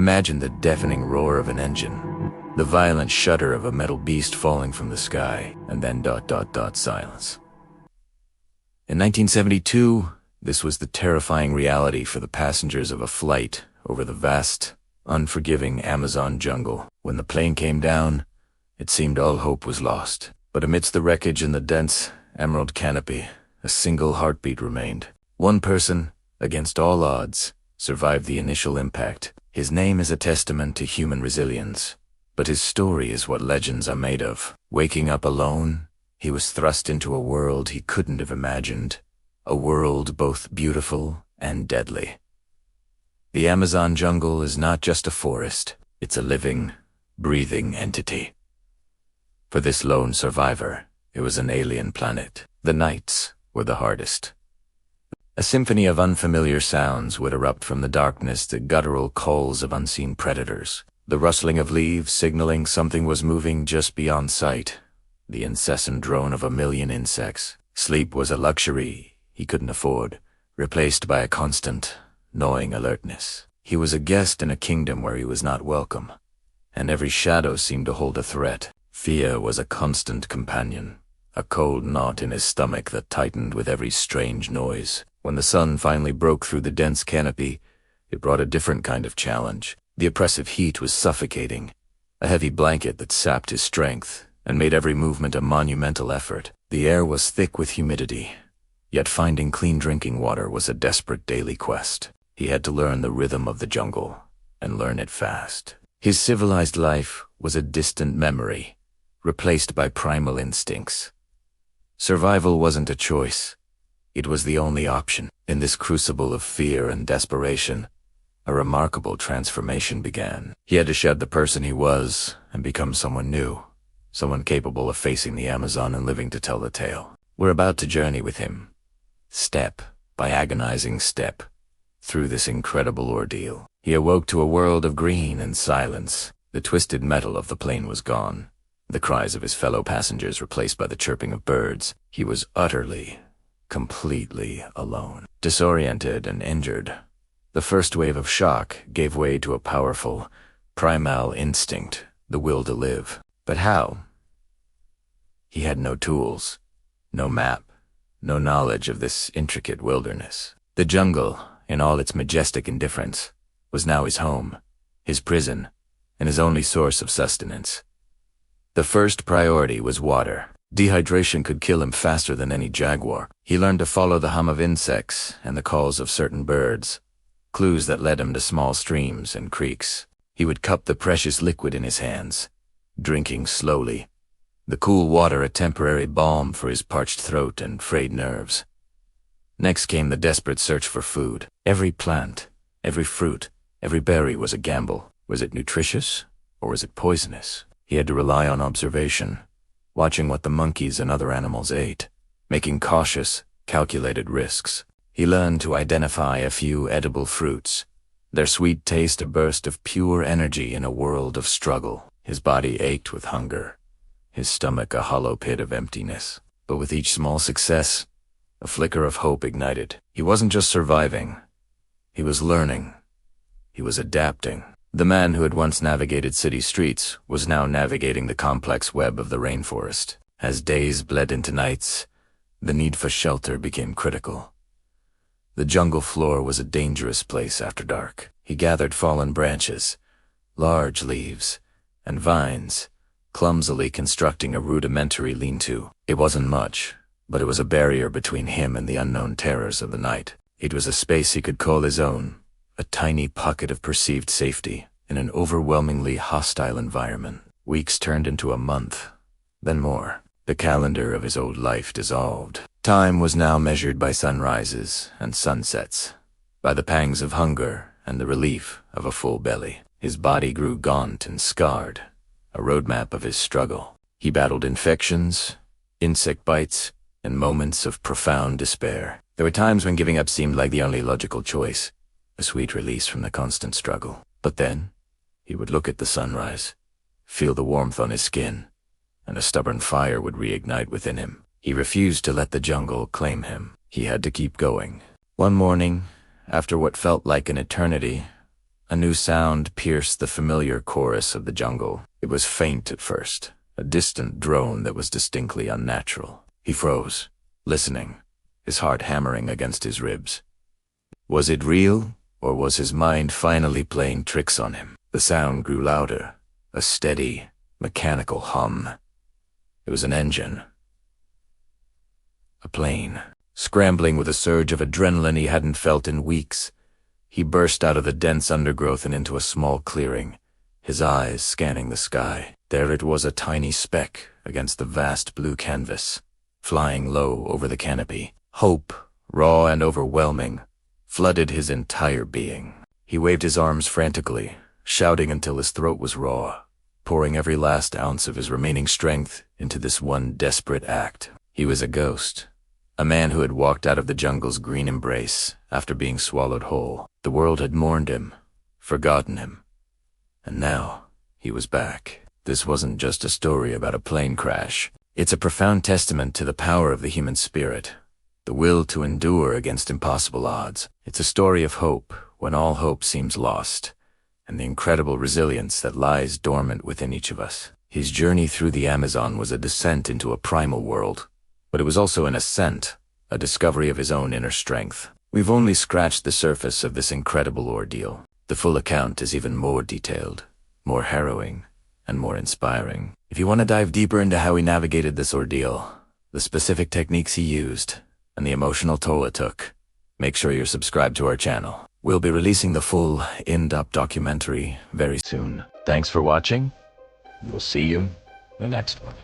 Imagine the deafening roar of an engine, the violent shudder of a metal beast falling from the sky, and then ... silence. In 1972, this was the terrifying reality for the passengers of a flight over the vast, unforgiving Amazon jungle. When the plane came down, it seemed all hope was lost. But amidst the wreckage and the dense, emerald canopy, a single heartbeat remained. One person, against all odds, survived the initial impact. His name is a testament to human resilience, but his story is what legends are made of. Waking up alone, he was thrust into a world he couldn't have imagined, a world both beautiful and deadly. The Amazon jungle is not just a forest, it's a living, breathing entity. For this lone survivor, it was an alien planet. The nights were the hardest. A symphony of unfamiliar sounds would erupt from the darkness, the guttural calls of unseen predators, the rustling of leaves signaling something was moving just beyond sight, the incessant drone of a million insects. Sleep was a luxury he couldn't afford, replaced by a constant, gnawing alertness. He was a guest in a kingdom where he was not welcome, and every shadow seemed to hold a threat. Fear was a constant companion, a cold knot in his stomach that tightened with every strange noise. When the sun finally broke through the dense canopy, it brought a different kind of challenge. The oppressive heat was suffocating, a heavy blanket that sapped his strength and made every movement a monumental effort. The air was thick with humidity, yet finding clean drinking water was a desperate daily quest. He had to learn the rhythm of the jungle, and learn it fast. His civilized life was a distant memory, replaced by primal instincts. Survival wasn't a choice. It was the only option. In this crucible of fear and desperation, a remarkable transformation began. He had to shed the person he was and become someone new, someone capable of facing the Amazon and living to tell the tale. We're about to journey with him, step by agonizing step, through this incredible ordeal. He awoke to a world of green and silence. The twisted metal of the plane was gone, the cries of his fellow passengers replaced by the chirping of birds. He was utterly, completely alone. Disoriented and injured, the first wave of shock gave way to a powerful, primal instinct, the will to live. But how? He had no tools, no map, no knowledge of this intricate wilderness. The jungle, in all its majestic indifference, was now his home, his prison, and his only source of sustenance. The first priority was water. Dehydration could kill him faster than any jaguar. He learned to follow the hum of insects and the calls of certain birds, clues that led him to small streams and creeks. He would cup the precious liquid in his hands, drinking slowly, the cool water a temporary balm for his parched throat and frayed nerves. Next came the desperate search for food. Every plant, every fruit, every berry was a gamble. Was it nutritious, or was it poisonous? He had to rely on observation, watching what the monkeys and other animals ate, making cautious, calculated risks. He learned to identify a few edible fruits, their sweet taste a burst of pure energy in a world of struggle. His body ached with hunger, his stomach a hollow pit of emptiness. But with each small success, a flicker of hope ignited. He wasn't just surviving, he was learning, he was adapting. The man who had once navigated city streets was now navigating the complex web of the rainforest. As days bled into nights, the need for shelter became critical. The jungle floor was a dangerous place after dark. He gathered fallen branches, large leaves, and vines, clumsily constructing a rudimentary lean-to. It wasn't much, but it was a barrier between him and the unknown terrors of the night. It was a space he could call his own, a tiny pocket of perceived safety in an overwhelmingly hostile environment. Weeks turned into a month, then more. The calendar of his old life dissolved. Time was now measured by sunrises and sunsets, by the pangs of hunger and the relief of a full belly. His body grew gaunt and scarred, a roadmap of his struggle. He battled infections, insect bites, and moments of profound despair. There were times when giving up seemed like the only logical choice, a sweet release from the constant struggle. But then, he would look at the sunrise, feel the warmth on his skin, and a stubborn fire would reignite within him. He refused to let the jungle claim him. He had to keep going. One morning, after what felt like an eternity, A new sound pierced the familiar chorus of the jungle. It was faint at first, a distant drone that was distinctly unnatural. He froze, listening, his heart hammering against his ribs. Was it real, or was his mind finally playing tricks on him? The sound grew louder, a steady, mechanical hum. It was an engine. A plane. Scrambling with a surge of adrenaline he hadn't felt in weeks, he burst out of the dense undergrowth and into a small clearing, his eyes scanning the sky. There it was, a tiny speck against the vast blue canvas, flying low over the canopy. Hope, raw and overwhelming, flooded his entire being. He waved his arms frantically, shouting until his throat was raw, pouring every last ounce of his remaining strength into this one desperate act. He was a ghost, a man who had walked out of the jungle's green embrace after being swallowed whole. The world had mourned him, forgotten him, and now he was back. This wasn't just a story about a plane crash. It's a profound testament to the power of the human spirit, the will to endure against impossible odds. It's a story of hope when all hope seems lost, and the incredible resilience that lies dormant within each of us. His journey through the Amazon was a descent into a primal world, but it was also an ascent, a discovery of his own inner strength. We've only scratched the surface of this incredible ordeal. The full account is even more detailed, more harrowing, and more inspiring. If you want to dive deeper into how he navigated this ordeal, the specific techniques he used, and the emotional toll it took, make sure you're subscribed to our channel. We'll be releasing the full, in-depth documentary very soon. Thanks for watching. We'll see you in the next one.